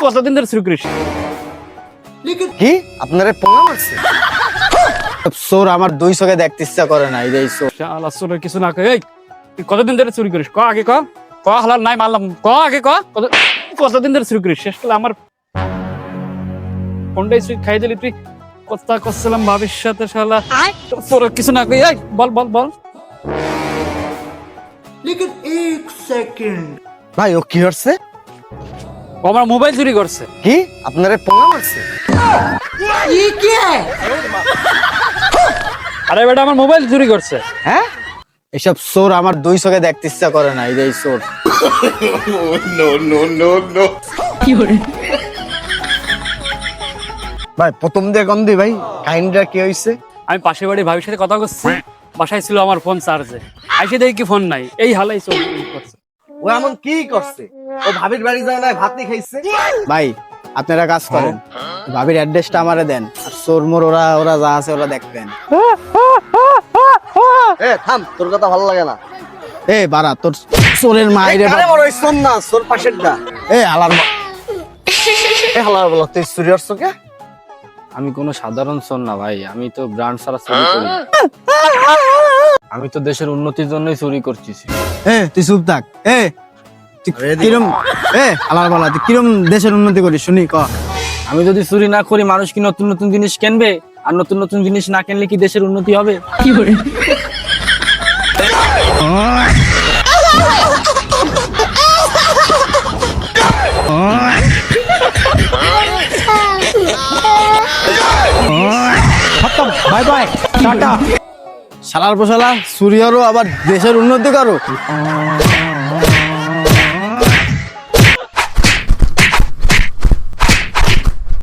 কতদিন ধরে চুরি করিস? কি আপনারে পোঙা মারছে? চোর আমার দুই চোখে দেখতে ইচ্ছা করে না, এই যে এই চোর। শালা চোরের কিছু না কই, এই তুই কতদিন ধরে চুরি করিস? ক আগে ক, ক হালাল নাই মারলাম, ক আগে ক, কতদিন ধরে চুরি করিস? শেষ করলে আমার ফোনটাই তুই খাই দিলি। তুই কথা করছিলাম ভাবির সাথে, শালা চোরের কিছু না কই, এই বল বল বল। ভাই ও কি করছে? ও আমার মোবাইল চুরি করছে। কি আপনারে পোঙা মারছে? আরে বেটা আমার মোবাইল চুরি করছে। হ্যাঁ, এসব চোর আমার দুই চোখে দেখতে ইচ্ছা করে না, এই যে এই চোর। ভাই প্রথম দিয়ে গন্ধি ভাই, কাহিনীটা কি হয়েছে? আমি পাশের বাড়ির ভাবির সাথে কথা করছি, বাসায় ছিল আমার ফোন চার্জে, আইসে দেখি কি ফোন নাই, এই হালাই চোর করছে। ও এমন কি করছে? ও ভাবির বাড়ি যায় না, ভাত নিয়ে খাইছে? ভাই আপনারা কাজ করেন, ভাবির অ্যাড্রেসটা আমারে দেন, আর চোর মোর ওরা ওরা যা আছে ওরা দেখবেন। এ থাম, তোর কথা ভালো লাগে না। এ বাড়া তোর চোরের মাইরে আরে বড় শোন না, তোর পাশের দা। এ আলার এ হালার বলো, তুই চুরি করছ কে? আমি কোনো সাধারণ চোর না ভাই, আমি তো ব্র্যান্ড ছাড়া চুরি করি। আমি তো দেশের উন্নতির জন্যই চুরি করতেছি। এ তুই চুপ থাক। এ তুই কিরম, এ আলার বালা তুই কিরম দেশের উন্নতি করিস শুনি ক। আমি যদি চুরি না করি মানুষ কি নতুন নতুন জিনিস কিনবে? আর নতুন নতুন জিনিস না কিনলে কি দেশের উন্নতি হবে? কি করে বাই বাই টাটা। শালার পোশালা চুরি আরো আবার দেশের উন্নতি করো।